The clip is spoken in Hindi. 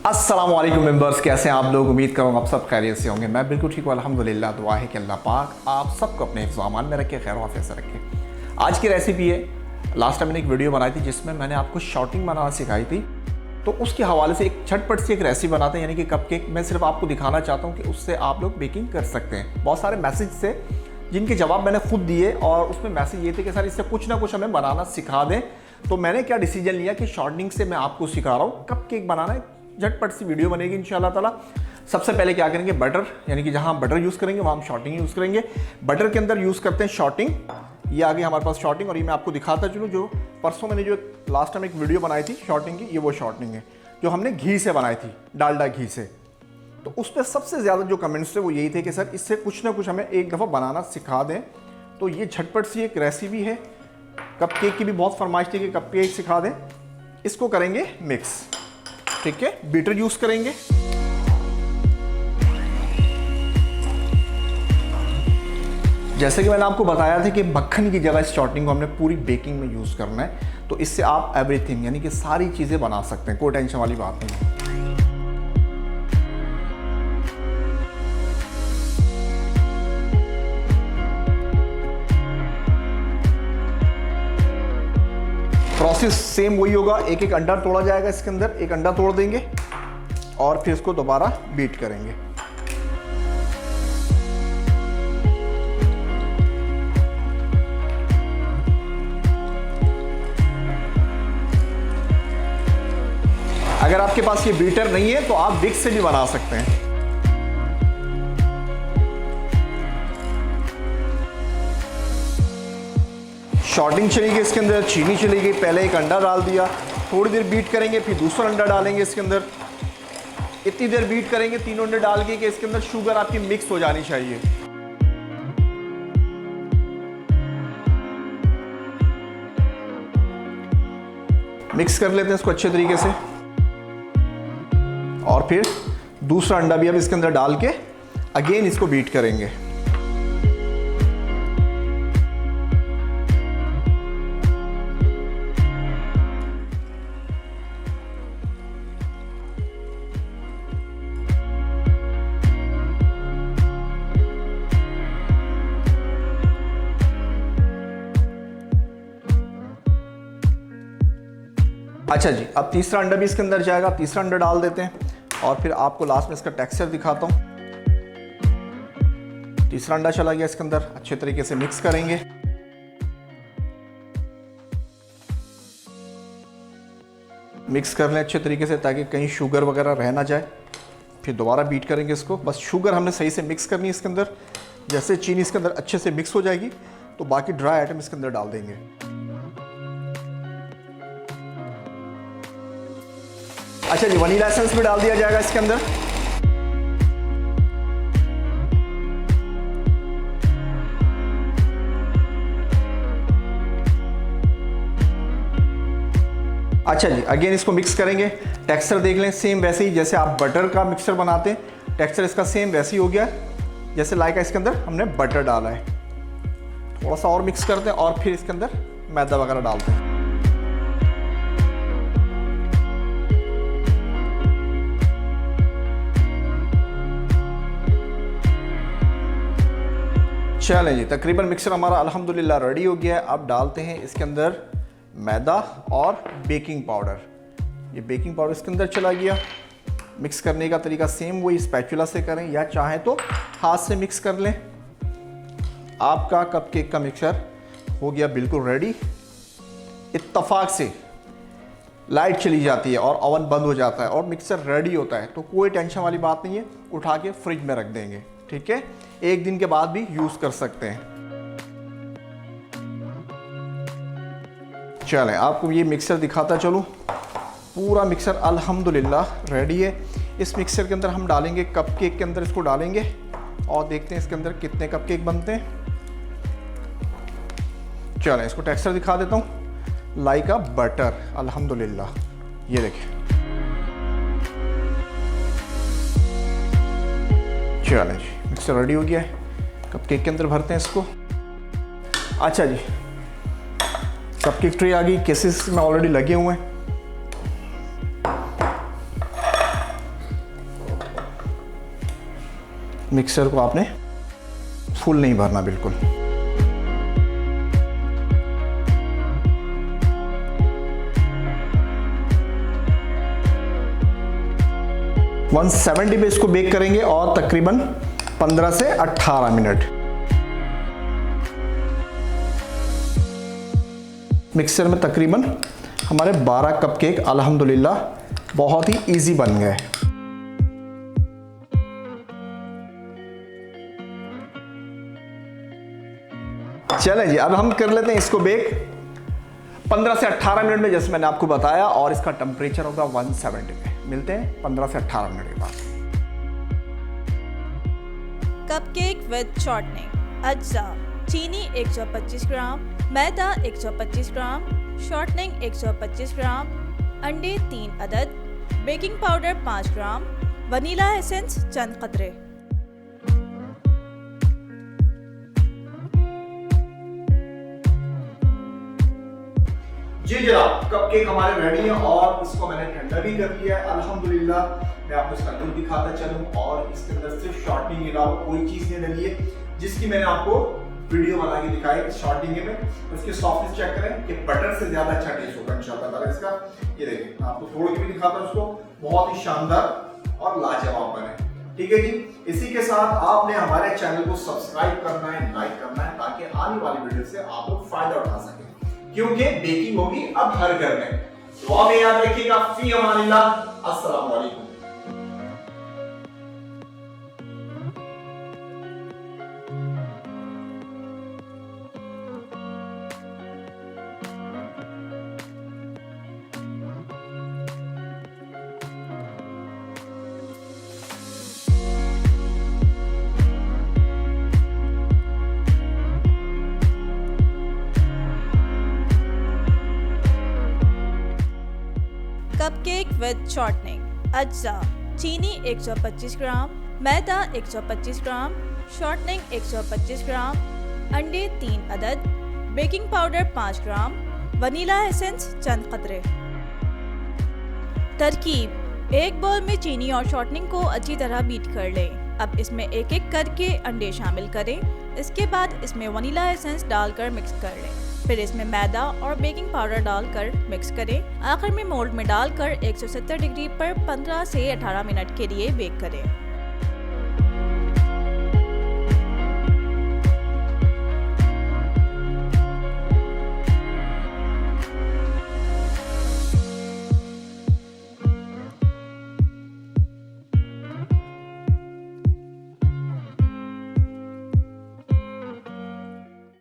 अस्सलाम वालेकुम मेंबर्स, कैसे हैं आप लोग। उम्मीद करूँगा आप सब खैरियत से होंगे। मैं बिल्कुल ठीक हूँ अल्हम्दुलिल्लाह। दुआ है कि अल्लाह पाक आप सबको अपने हिफ्ज़ अमान में रखे, खैर वाफ़ियत से रखे। आज की रेसिपी है, लास्ट टाइम मैंने एक वीडियो बनाई थी जिसमें मैंने आपको शॉर्टिंग बनाना सिखाई थी, तो उसके हवाले से एक झटपट सी एक रेसिपी बनाते हैं, यानी कि कपकेक। मैं सिर्फ आपको दिखाना चाहता हूँ कि उससे आप लोग बेकिंग कर सकते हैं। बहुत सारे मैसेज थे जिनके जवाब मैंने खुद दिए और उसमें मैसेज ये थे कि सर इससे कुछ ना कुछ हमें बनाना सिखा दें। तो मैंने क्या डिसीजन लिया कि शॉर्टिंग से मैं आपको सिखा रहा हूँ कपकेक बनाना है। झटपट सी वीडियो बनेगी इंशाल्लाह ताला। सबसे पहले क्या करेंगे, बटर, यानी कि जहाँ बटर यूज़ करेंगे वहाँ हम शॉर्टिंग यूज़ करेंगे। बटर के अंदर यूज़ करते हैं शॉर्टिंग। ये आगे हमारे पास शॉर्टिंग, और ये मैं आपको दिखाता चलूँ। जो परसों मैंने जो लास्ट टाइम एक वीडियो बनाई थी शॉर्टिंग की, ये वो शॉर्टिंग है जो हमने घी से बनाई थी, डालडा घी से। तो उस पर सबसे ज़्यादा जो कमेंट्स थे वो यही थे कि सर इससे कुछ ना कुछ हमें एक दफ़ा बनाना सिखा दें। तो ये झटपट सी एक रेसिपी है। कपकेक की भी बहुत फरमाइश थी कि कपकेक सिखा दें। इसको करेंगे मिक्स, ठीक है। बीटर यूज़ करेंगे। जैसे कि मैंने आपको बताया था कि मक्खन की जगह इस शॉर्टिंग को हमने पूरी बेकिंग में यूज़ करना है, तो इससे आप एवरीथिंग यानी कि सारी चीज़ें बना सकते हैं, कोई टेंशन वाली बात नहीं है। प्रोसेस सेम वही होगा। एक एक अंडा तोड़ा जाएगा इसके अंदर, एक अंडा तोड़ देंगे और फिर इसको दोबारा बीट करेंगे। अगर आपके पास ये बीटर नहीं है तो आप विक्स से भी बना सकते हैं। शॉर्टिंग चली गई, इसके अंदर चीनी चली गई। पहले एक अंडा डाल दिया, थोड़ी देर बीट करेंगे, फिर दूसरा अंडा डालेंगे इसके अंदर। इतनी देर बीट करेंगे तीनों अंडे डाल के कि इसके अंदर शुगर आपकी मिक्स हो जानी चाहिए। मिक्स कर लेते हैं इसको अच्छे तरीके से, और फिर दूसरा अंडा भी अब इसके अंदर डाल के अगेन इसको बीट करेंगे। अच्छा जी, अब तीसरा अंडा भी इसके अंदर जाएगा। तीसरा अंडा डाल देते हैं और फिर आपको लास्ट में इसका टेक्सचर दिखाता हूँ। तीसरा अंडा चला गया इसके अंदर, अच्छे तरीके से मिक्स करेंगे। मिक्स कर लें अच्छे तरीके से ताकि कहीं शुगर वगैरह रह ना जाए। फिर दोबारा बीट करेंगे इसको। बस शुगर हमने सही से मिक्स करनी है इसके अंदर। जैसे चीनी इसके अंदर अच्छे से मिक्स हो जाएगी तो बाकी ड्राई आइटम इसके अंदर डाल देंगे। अच्छा जी, वनीला एसेंस भी डाल दिया जाएगा इसके अंदर। अच्छा जी, अगेन इसको मिक्स करेंगे। टेक्सचर देख लें, सेम वैसे ही जैसे आप बटर का मिक्सचर बनाते हैं, टेक्सचर इसका सेम वैसे ही हो गया जैसे लाइक इसके अंदर हमने बटर डाला है। थोड़ा सा और मिक्स करते हैं और फिर इसके अंदर मैदा वगैरह डालते हैं। चलें जी, तकरीबन मिक्सर हमारा अल्हम्दुलिल्लाह रेडी हो गया है। अब डालते हैं इसके अंदर मैदा और बेकिंग पाउडर। ये बेकिंग पाउडर इसके अंदर चला गया। मिक्स करने का तरीका सेम वही, स्पैचुला से करें या चाहें तो हाथ से मिक्स कर लें। आपका कपकेक का मिक्सर हो गया बिल्कुल रेडी। इत्तफाक से लाइट चली जाती है और ओवन बंद हो जाता है और मिक्सर रेडी होता है, तो कोई टेंशन वाली बात नहीं है। उठा के फ्रिज में रख देंगे, ठीक है। एक दिन के बाद भी यूज़ कर सकते हैं। चलें, आपको ये मिक्सर दिखाता चलूँ। पूरा मिक्सर अल्हम्दुलिल्लाह रेडी है। इस मिक्सर के अंदर हम डालेंगे कपकेक के अंदर, इसको डालेंगे और देखते हैं इसके अंदर कितने कपकेक बनते हैं। चलें, इसको टेक्सचर दिखा देता हूँ। लाइक अ बटर, अल्हम्दुलिल्लाह। ये देखिए, चलें जी, मिक्सर रेडी हो गया है। कपकेक के अंदर भरते हैं इसको। अच्छा जी, कपकेक ट्रे आ गई। केसेस में ऑलरेडी लगे हुए हैं। मिक्सर को आपने फुल नहीं भरना बिल्कुल। वन 170 पे इसको बेक करेंगे और तकरीबन 15 से 18 मिनट। मिक्सर में तकरीबन हमारे 12 कप केक अल्हम्दुलिल्लाह बहुत ही इजी बन गए। चलें जी, अब हम कर लेते हैं इसको बेक 15 से 18 मिनट में, जैसे मैंने आपको बताया, और इसका टेम्परेचर होगा 170 पे। मिलते हैं 15 से 18 मिनट के बाद। Cupcake with shortening. अज्जा: चीनी 125 ग्राम, मैदा 125 ग्राम, शॉर्टनिंग 125 ग्राम, अंडे 3 अदद, बेकिंग पाउडर 5 ग्राम, वनीला एसेंस चंद कतरे। जी जनाब, कपकेक हमारे रेडी है और इसको मैंने ठंडा भी कर लिया है अल्हम्दुलिल्लाह। मैं आपको इसका लुक दिखाता चलूं, और इसके अंदर सिर्फ शॉर्टनिंग के अलावा कोई चीज नहीं डली है, जिसकी मैंने आपको वीडियो बना के दिखाई शॉर्टनिंग में। इसकी सॉफ्टनेस चेक करें कि बटर से ज्यादा अच्छा टेस्ट होगा इंशाल्लाह ताला इसका। ये देखें, आपको तोड़ के भी दिखाता हूं उसको, बहुत ही शानदार और लाजवाब बने। ठीक है जी, इसी के साथ आपने हमारे चैनल को सब्सक्राइब करना है, लाइक करना है, ताकि आने वाली वीडियो से आप लोग फायदा उठा सकें, क्योंकि बेकिंग होगी अब हर घर में। दुआ में याद रखिएगा। फी अमानिल्लाह। अस्सलाम वालेकुम। Cupcake with shortening. अज्जा: चीनी 125 ग्राम, मैदा 125 ग्राम, शॉर्टनिंग 125 ग्राम, अंडे 3 अदद, बेकिंग पाउडर 5 ग्राम, वनीला एसेंस चंद कतरे। तरकीब: एक बाउल में चीनी और शॉर्टनिंग को अच्छी तरह बीट कर लें। अब इसमें एक एक करके अंडे शामिल करें। इसके बाद इसमें वनीला एसेंस डालकर मिक्स कर लें। फिर इसमें मैदा और बेकिंग पाउडर डालकर मिक्स करें। आखिर में मोल्ड में डालकर 170 डिग्री पर 15 से 18 मिनट के लिए बेक करें।